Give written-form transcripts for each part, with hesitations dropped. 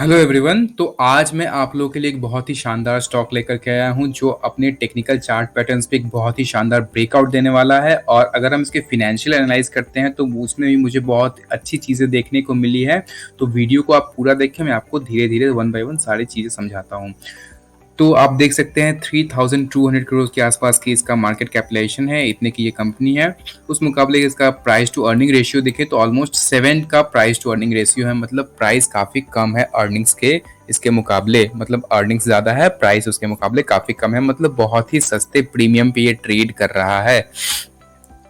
Hello everyone. तो आज मैं आप लोगों के लिए एक बहुत ही शानदार स्टॉक लेकर के आया हूं जो अपने टेक्निकल चार्ट पैटर्न्स पे एक बहुत ही शानदार ब्रेकआउट देने वाला है। और अगर हम इसके फिनेंशियल एनालाइज करते हैं तो उसमें भी मुझे बहुत अच्छी चीज़ें देखने को मिली है। तो वीडियो को आप पूरा देखें, मैं आपको धीरे धीरे वन बाय वन सारी चीज़ें समझाता हूँ। तो आप देख सकते हैं 3200 करोड़ के आसपास की इसका मार्केट कैपिटलाइजेशन है, इतने की ये कंपनी है। उस मुकाबले इसका प्राइस टू अर्निंग रेशियो देखें तो ऑलमोस्ट 7 का प्राइस टू अर्निंग रेशियो है। मतलब प्राइस काफ़ी कम है अर्निंग्स के इसके मुकाबले। मतलब अर्निंग्स ज़्यादा है, प्राइस उसके मुकाबले काफ़ी कम है। मतलब बहुत ही सस्ते प्रीमियम पे ये ट्रेड कर रहा है।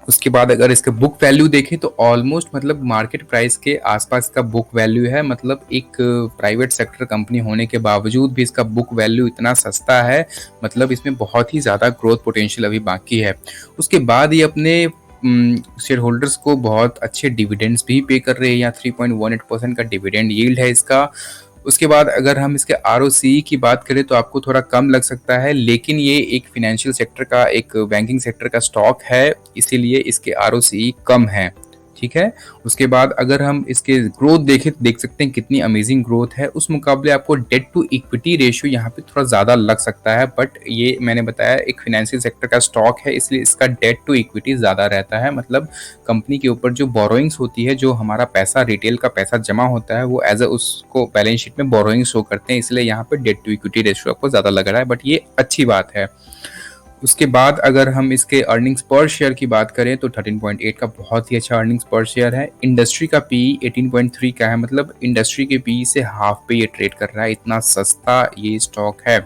उसके बाद अगर इसका बुक वैल्यू देखें तो ऑलमोस्ट मतलब मार्केट प्राइस के आसपास का बुक वैल्यू है। मतलब एक प्राइवेट सेक्टर कंपनी होने के बावजूद भी इसका बुक वैल्यू इतना सस्ता है। मतलब इसमें बहुत ही ज़्यादा ग्रोथ पोटेंशियल अभी बाकी है। उसके बाद ये अपने शेयर होल्डर्स को बहुत अच्छे डिविडेंड्स भी पे कर रहे हैं। यहाँ 3.18% का डिविडेंड यील्ड है इसका। उसके बाद अगर हम इसके आरओसी की बात करें तो आपको थोड़ा कम लग सकता है, लेकिन ये एक फिनेंशियल सेक्टर का, एक बैंकिंग सेक्टर का स्टॉक है, इसीलिए इसके आरओसी कम है। ठीक है। उसके बाद अगर हम इसके ग्रोथ देखें तो देख सकते हैं कितनी अमेजिंग ग्रोथ है। उस मुकाबले आपको डेट टू इक्विटी रेशियो यहाँ पे थोड़ा ज़्यादा लग सकता है, बट ये मैंने बताया एक फिनेंशियल सेक्टर का स्टॉक है, इसलिए इसका डेट टू इक्विटी ज़्यादा रहता है। मतलब कंपनी के ऊपर जो बोरोइंग्स होती है, जो हमारा पैसा, रिटेल का पैसा जमा होता है, वो एज अ उसको बैलेंस शीट में बोरोइंग शो करते हैं, इसलिए यहाँ पे डेट टू इक्विटी रेशियो आपको ज़्यादा लग रहा है, बट ये अच्छी बात है। उसके बाद अगर हम इसके अर्निंग्स पर शेयर की बात करें तो 13.8 का बहुत ही अच्छा अर्निंग्स पर शेयर है। इंडस्ट्री का पी 18.3 का है। मतलब इंडस्ट्री के पी से हाफ पे ये ट्रेड कर रहा है, इतना सस्ता ये स्टॉक है।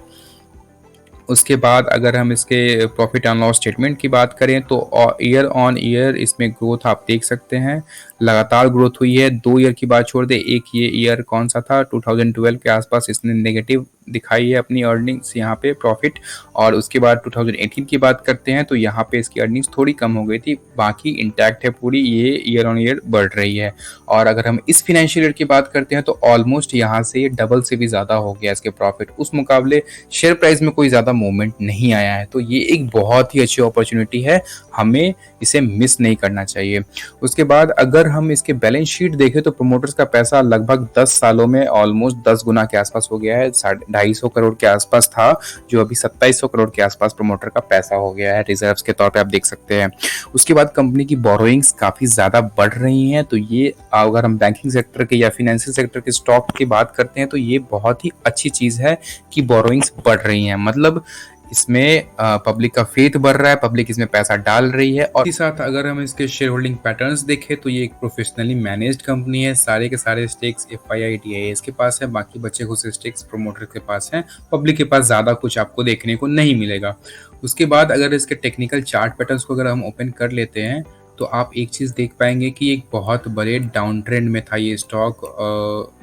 उसके बाद अगर हम इसके प्रॉफिट एंड लॉस स्टेटमेंट की बात करें तो ईयर ऑन ईयर इसमें ग्रोथ आप देख सकते हैं, लगातार ग्रोथ हुई है। 2 ईयर की बात छोड़ दे, एक ये ईयर कौन सा था, 2012 के आसपास इसने नेगेटिव दिखाई है अपनी अर्निंग्स यहाँ पे प्रॉफिट। और उसके बाद 2018 की बात करते हैं तो यहाँ पे इसकी अर्निंग्स थोड़ी कम हो गई थी, बाकी इंटैक्ट है पूरी, ये ईयर ऑन ईयर बढ़ रही है। और अगर हम इस फिनेंशियल ईयर की बात करते हैं तो ऑलमोस्ट यहाँ से ये डबल से भी ज़्यादा हो गया इसके प्रॉफिट। उस मुकाबले शेयर प्राइस में कोई ज़्यादा मूवमेंट नहीं आया है, तो ये एक बहुत ही अच्छी अपॉर्चुनिटी है, हमें इसे मिस नहीं करना चाहिए। उसके बाद अगर हम इसके बैलेंस शीट देखें तो प्रमोटर्स का पैसा लगभग 10 सालों में ऑलमोस्ट 10 गुना के आसपास हो गया है। 250 करोड़ के आसपास था, जो अभी 2700 करोड़ के आसपास प्रमोटर का पैसा हो गया है रिजर्व्स के तौर पे, आप देख सकते हैं। उसके बाद कंपनी की बोरोइंग्स काफ़ी ज़्यादा बढ़ रही हैं, तो ये अगर हम बैंकिंग सेक्टर के या फिनेंशियल सेक्टर के स्टॉक की बात करते हैं तो ये बहुत ही अच्छी चीज़ है कि बोरोइंग्स बढ़ रही हैं। मतलब इसमें पब्लिक का फेथ बढ़ रहा है, पब्लिक इसमें पैसा डाल रही है। और इसी साथ अगर हम इसके शेयर होल्डिंग पैटर्न्स देखें तो ये एक प्रोफेशनली मैनेज्ड कंपनी है। सारे के सारे स्टेक्स एफआईआई टीआईएस के पास है, बाकी बचे कुछ स्टेक्स प्रोमोटर के पास हैं। पब्लिक के पास ज़्यादा कुछ आपको देखने को नहीं मिलेगा। उसके बाद अगर इसके टेक्निकल चार्ट पैटर्न्स को अगर हम ओपन कर लेते हैं तो आप एक चीज़ देख पाएंगे कि एक बहुत बड़े डाउन ट्रेंड में था ये स्टॉक।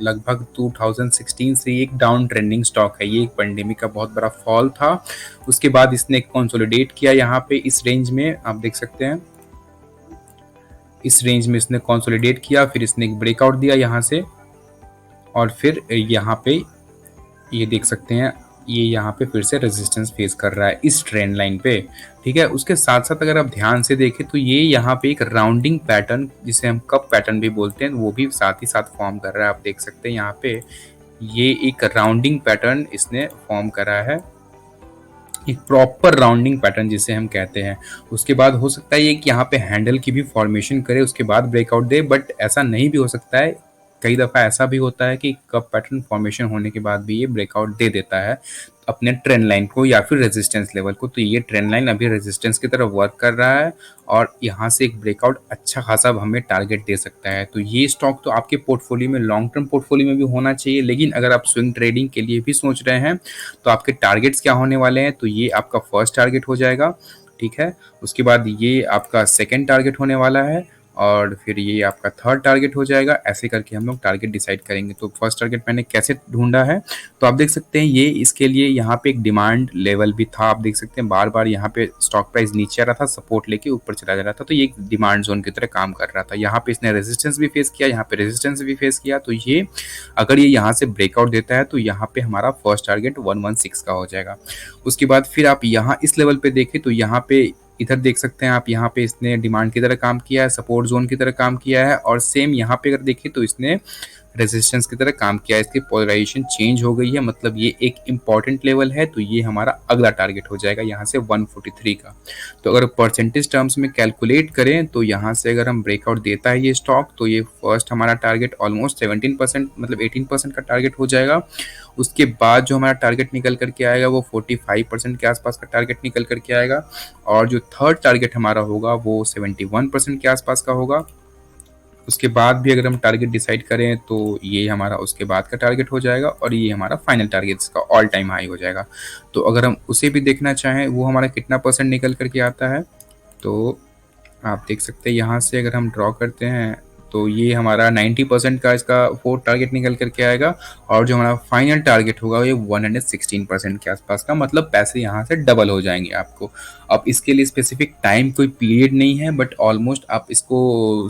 लगभग 2016 से एक डाउन ट्रेंडिंग स्टॉक है, ये एक पेंडेमिक का बहुत बड़ा फॉल था। उसके बाद इसने कंसोलिडेट किया यहाँ पे इस रेंज में, आप देख सकते हैं इस रेंज में इसने कंसोलिडेट किया, फिर इसने एक ब्रेकआउट दिया यहाँ से, और फिर यहाँ पे ये देख सकते हैं ये यहाँ पे फिर से रेजिस्टेंस फेस कर रहा है इस ट्रेंड लाइन पे। ठीक है। उसके साथ साथ अगर आप ध्यान से देखें तो ये यहाँ पे एक राउंडिंग पैटर्न, जिसे हम कप पैटर्न भी बोलते हैं, वो भी साथ ही साथ फॉर्म कर रहा है। आप देख सकते हैं यहाँ पे ये एक राउंडिंग पैटर्न इसने फॉर्म करा है, एक प्रॉपर राउंडिंग पैटर्न जिसे हम कहते हैं। उसके बाद हो सकता है ये कि यहाँ पे हैंडल की भी फॉर्मेशन करे, उसके बाद ब्रेकआउट दे, बट ऐसा नहीं भी हो सकता है। कई दफ़ा ऐसा भी होता है कि कप पैटर्न फॉर्मेशन होने के बाद भी ये ब्रेकआउट दे देता है अपने ट्रेंड लाइन को या फिर रेजिस्टेंस लेवल को। तो ये ट्रेंड लाइन अभी रेजिस्टेंस की तरफ वर्क कर रहा है, और यहाँ से एक ब्रेकआउट अच्छा खासा हमें टारगेट दे सकता है। तो ये स्टॉक तो आपके पोर्टफोलियो में, लॉन्ग टर्म पोर्टफोलियो में भी होना चाहिए, लेकिन अगर आप स्विंग ट्रेडिंग के लिए भी सोच रहे हैं तो आपके टारगेट्स क्या होने वाले हैं, तो ये आपका फर्स्ट टारगेट हो जाएगा। ठीक है। उसके बाद ये आपका सेकेंड टारगेट होने वाला है, और फिर ये आपका थर्ड टारगेट हो जाएगा। ऐसे करके हम लोग टारगेट डिसाइड करेंगे। तो फर्स्ट टारगेट मैंने कैसे ढूंढा है, तो आप देख सकते हैं ये इसके लिए यहाँ पे एक डिमांड लेवल भी था। आप देख सकते हैं बार बार यहाँ पे स्टॉक प्राइस नीचे आ रहा था, सपोर्ट लेके ऊपर चला जा रहा था, तो ये एक डिमांड जोन की तरह काम कर रहा था। यहाँ पे इसने रेजिस्टेंस भी फेस किया, यहाँ पे रेजिस्टेंस भी फेस किया। तो ये अगर ये यहाँ से ब्रेकआउट देता है तो यहाँ पे हमारा फर्स्ट टारगेट 116 का हो जाएगा। उसके बाद फिर आप यहाँ इस लेवल पे देखें तो यहाँ पे इधर देख सकते हैं आप, यहाँ पे इसने डिमांड की तरह काम किया है, सपोर्ट जोन की तरह काम किया है। और सेम यहाँ पे अगर देखें तो इसने रेजिस्टेंस की तरह काम किया है, इसकी पोलराइजेशन चेंज हो गई है, मतलब ये एक इंपॉर्टेंट लेवल है, तो ये हमारा अगला टारगेट हो जाएगा यहाँ से 143 का। तो अगर परसेंटेज टर्म्स में कैलकुलेट करें तो यहाँ से अगर हम ब्रेकआउट देता है ये स्टॉक, तो ये फर्स्ट हमारा टारगेट ऑलमोस्ट 17%, मतलब 18% का टारगेट हो जाएगा। उसके बाद जो हमारा टारगेट निकल करके आएगा वो 45% के आसपास का टारगेट निकल करके आएगा, और जो थर्ड टारगेट हमारा होगा वो 71% के आसपास का होगा। उसके बाद भी अगर हम टारगेट डिसाइड करें तो ये हमारा उसके बाद का टारगेट हो जाएगा, और ये हमारा फाइनल टारगेट इसका ऑल टाइम हाई हो जाएगा। तो अगर हम उसे भी देखना चाहें वो हमारा कितना परसेंट निकल करके आता है, तो आप देख सकते हैं यहाँ से अगर हम ड्रॉ करते हैं तो ये हमारा 90% का इसका फोर्थ टारगेट निकल करके आएगा, और जो हमारा फाइनल टारगेट होगा ये 116% के आसपास का, मतलब पैसे यहाँ से डबल हो जाएंगे आपको। अब इसके लिए स्पेसिफिक टाइम कोई पीरियड नहीं है, बट ऑलमोस्ट आप इसको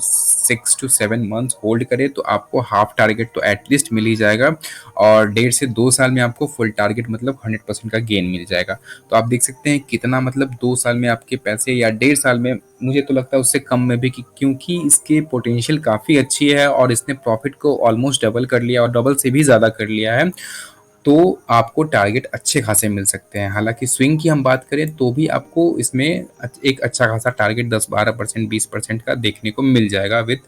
6 to 7 मंथ्स होल्ड करें तो आपको हाफ टारगेट तो एटलीस्ट मिल ही जाएगा, और 1.5 से 2 साल में आपको फुल टारगेट मतलब 100% का गेन मिल जाएगा। तो आप देख सकते हैं कितना, मतलब 2 साल में आपके पैसे, या 1.5 साल में, मुझे तो लगता है उससे कम में भी, क्योंकि इसके पोटेंशियल काफ़ी अच्छी है और इसने प्रॉफिट को ऑलमोस्ट डबल कर लिया और डबल से भी ज़्यादा कर लिया है। तो आपको टारगेट अच्छे खासे मिल सकते हैं। हालांकि स्विंग की हम बात करें तो भी आपको इसमें एक अच्छा खासा टारगेट 10-12%, 20% का देखने को मिल जाएगा विद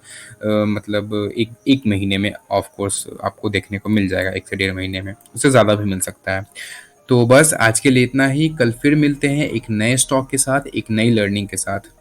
मतलब एक एक महीने में। ऑफ कोर्स आपको देखने को मिल जाएगा 1 से 1.5 महीने में, उससे ज़्यादा भी मिल सकता है। तो बस आज के लिए इतना ही, कल फिर मिलते हैं एक नए स्टॉक के साथ, एक नई लर्निंग के साथ।